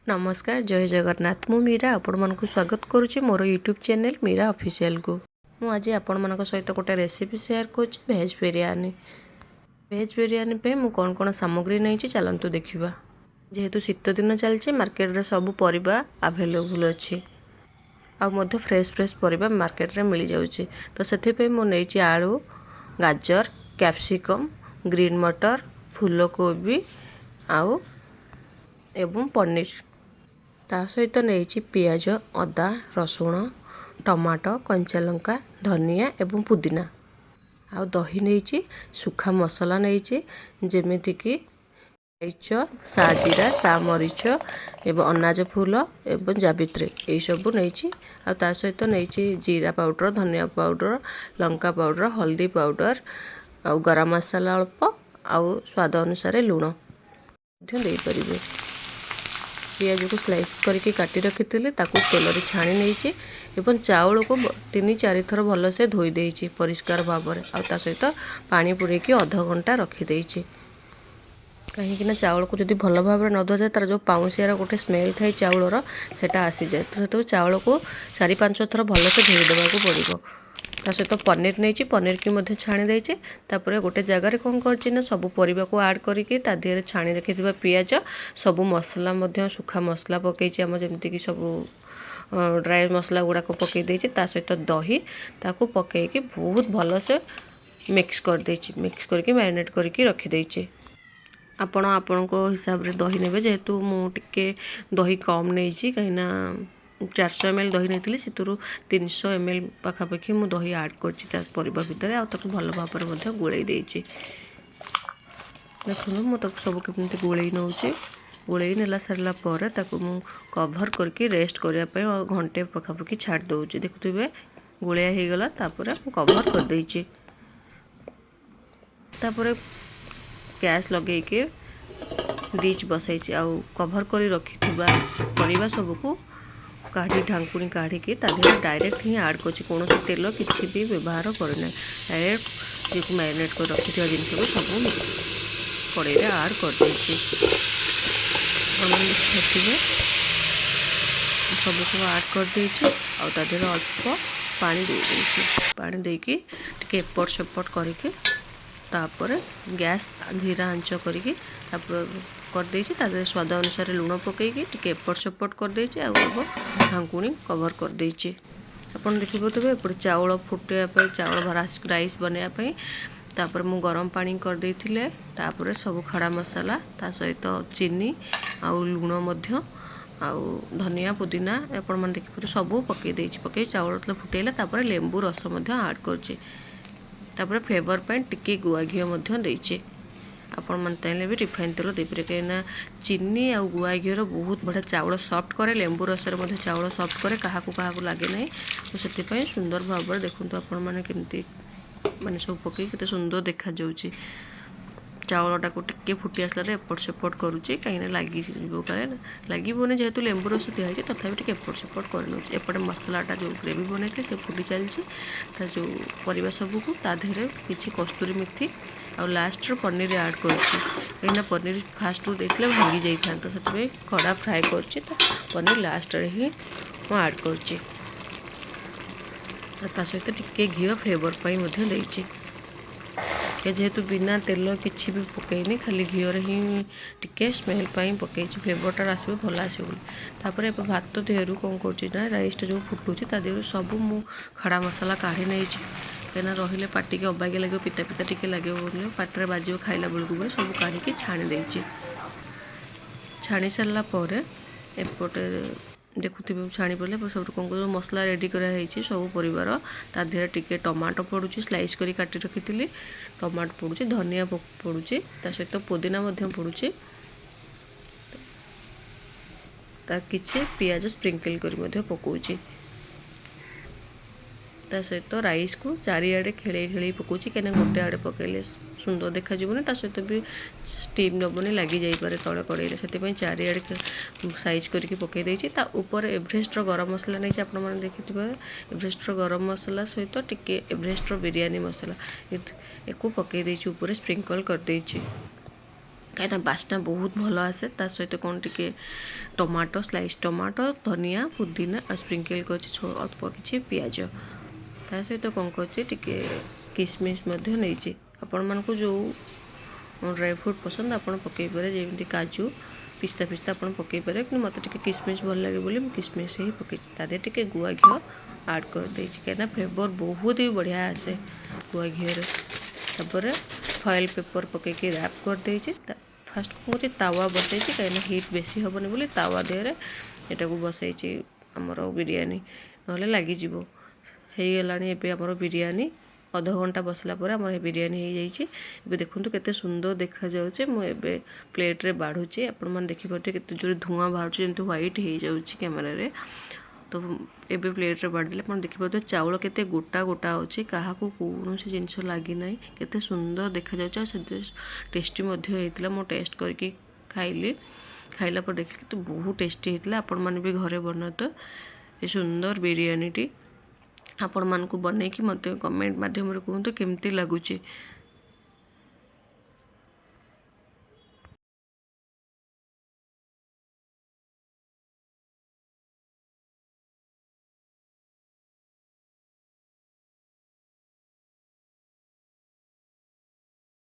नमस्कार जय जगन्नाथ मु मीरा आपण मानक स्वागत करुच्ची मोर यूट्यूब चैनल मीरा ऑफिशियल को मु आज आपण मानक सहित गोटे रेसिपी शेयर करुच्ची भेज बिरयानी पे मु कौन कौन सामग्री नहीं चलतु देखा जेहेतु शीत दिन चलती मार्केट रे सब परिबा अवेलेबल अच्छी आउ फ्रेश परिबा मार्केट रे मिल जाउची तो सेथिपे मु नहीं आलू गाजर कैप्सिकम ग्रीन मटर फूलकोबी आउ एवं पनीर ता सहित नहीं पियाज अदा रसुण टमाटो कंचा लंका धनिया एवं पुदीना आउ दही नहीं सुखा मसला नहीं जमीती कि इलायच सा जीरा सा मरीच एवं अनाज फूल एवं जावित्री यही सब नहीं आ सहित नहीं जीरा पाउडर धनिया पाउडर लंका पाउडर हल्दी पाउडर आउ गरम मसाला अल्प आउ स्वाद अनुसार लुण दे पारे पियाज को स्लाइस करके काटी रखी ताकू तेल छाणी नहीं एवं चाउल को 3-4 थर भलसे धोई देइछि परिष्कार भाव में आ सहित पानी पूरे अध घंटा रखीदे कहीं चाउल को जब भल भाव में न धो जाए तार जो पाउंसियार गोटे स्मेल थाए चाउलर सेटा आसी जाए तो चाउल को 4-5 थर भलसे धोई देवाक पड़ो ता सहित पनीर नहीं पनीर की छाणी देइछि तापर गोटे जगार कौन कर सब परिबा को ऐड करके देहरे छाणी रखि पियाज सब मसला सुखा मसला पकई आम जमीक सब ड्राई मसला गुड़ाक पकई देइछि ता सहित दही ताकू पकईकी बहुत भल से मिक्स कर देइछि मिक्स करके मैरिनेट करके रखी देइछि आपण हिसाब रे दही नेबे जेहेतु मु टिके दही कम नहीं कहीं 400 ml दही नहीं से 300 ml पाखापाखि मु दही ऐड कर भितर आक भल भाव में गोल देखो मुझे सब कमी गोल नौ गोल नेला सारा पर मु कभर करके रेस्ट करने घंटे पाखापाखि छाड़ दूचे देखुए गोलिया हो गला कभर कर देइछि गैस लगे के डिच बसई आउ कभर कर रखि परिबा सबको काढ़ी ढांकुणी काढ़ी डायरेक्ट ही ऐड कर कौन तेल किसी भी व्यवहार करना डायरेक्ट जो मैरिनेट कर रखि जिन सब कड़े ऐड कर सबको ऐड कर देदेर अल्प पानी पानी देकी टे एपट सेपट करके तापर गैस धीरा आंच करके कर स्वाद अनुसार लुण पकईकी टे एपट सेपट कर ढांकुणी कवर कर देइछि आपन देखि पारे एपटे चाउल फुटापी चाउल राइस बनवाई तापर मु गरम पानी कर देइथिले तापर सब खड़ा मसाला ता सहित चीनी आउ लुण मध्य आउ धनिया पुदीना आपण मन देखि पारे सब पकई देइछि पकई चाउल फुटेला तापर लेंबू रस मध्य ऐड करछि तापर फ्लेवर पे टिके गुआ घी मध्य देइछि आपण मन ताइले भी रिफाइन तेल दे पारे कहीं चीनी आ गुआ घीर बहुत बढ़िया चाउल सॉफ्ट करे लेंबू रसर मध्य चाउल सॉफ्ट करे क्या लगे ना तो से सुंदर भाव में देखु आपण मैंने केमती माने सब पकई केते सुंदर देखा जाउछि चाउलटा को टिके फुटी आसला एपट सेपट करुच्चे कहीं लगे लगे जेहेतु लेंबू रस दिखाई तथा टे एपट सेपट कर एपटे मसलाटा जो ग्रेवी बनई से फुटी चलती जो परिबा सबको ताधे किसी कस्तूरी मेथी और लास्ट पनीर ऐड करें पनीर फास्ट देते भांगी जाता से कड़ा फ्राए कर पनीर लास्ट ही मैं ऐड कर सहित टिके घी फ्लेवर पर जेहेतु बिना तेल किसी भी पकईनी खाली घीर ही टिके स्मेल पकई फ्लेवरटा आसो भल आसपर भात देहरु कौन कर राइस जो फुटुची देहरु सब मु खड़ा मसला काढ़ी नहीं कहीं रही पाटी के अबागिया लगे पिता पिता टिके लगे बोले पाटे बाज खाइला बेलू बोले सब काढ़ी छाणी देइछि छाणी सारा पर एपटे देखुवे छाणी पड़े सब कौन कर मसला रेडी कराई सब परिवार ता देहरे टिके टमाटो पड़ुची स्लाइस करी काटी रखी टमाटो पड़ुची धनिया पड़ुची ता सहित पुदीना पड़ुची ता किछि पियाज स्प्रिंकल करी पकाउची ता सहित राइस को चारिआडे खेले खेले पकाउची कहीं गोटे आड़े पकड़े सुंदर देखा जीवन ता सहित भी स्टीम नबनी लगी जापे तले कड़े से चारिआडे साइज करके पकई देइछि ता ऊपर एवरेस्ट गरम मसला नहीं आपण मैंने देखिए एवरेस्ट गरम मसला सहित टिके एवरेस्ट बिरयानी मसला एक पकई देइछि ऊपर स्प्रिंकल कर देइछि कहीं बास्ना बहुत भल आसे ता सहित कौन टिके टमाटो स्लाइस टमाटो धनिया पुदीना और स्प्रिंकल कर अल्प किसी पिज ता सहित कौन कर किसमिश नहीं आपण मानक जो ड्राई फ्रूट पसंद आप पकई पारे जमी काजू पिस्ता फिस्ता आप पकई पारे कि मत किसमिश भल लगे बोली किसमिश ही पकई तादे टे गुआ घी आड कर दे कहीं फ्लेवर बहुत ही बढ़िया आसे गुआ घी तापर फॉइल पेपर पकईकि रैप कर दे फास्ट कौन कर तावा बसई कहीं हिट बेसी हेनी बोली तावा देहरे यहाँ को बसई आमर बिरयानी ना लगिज हो गला आमर बिरयानी अध घंटा बसला पर आम बिरयानी हो जाए देखूँ केते सुंदर देखा जाऊे मुझे प्लेट्रे बाढ़ुचे आपण मैंने देखिपे केते जोर धुआं बाहर जमी व्हाइट हो जाऊँगी कैमेरारे तो एबे प्लेट्रे बाढ़ी आप देखिपे चाउल केते गोटा गोटा अच्छे क्या कौन जिनस लगी ना केते सुंदर देखा जाऊँ टेस्टी होता मो टेस्ट करके खाइली खाइला पर देखिए तो बहुत टेस्टी होता आपण मैंने भी घरे बना तो ये सुंदर बिरयानी टी आपण मानक बनईकि मत कमेंट माध्यम कहतु केमती लगुच।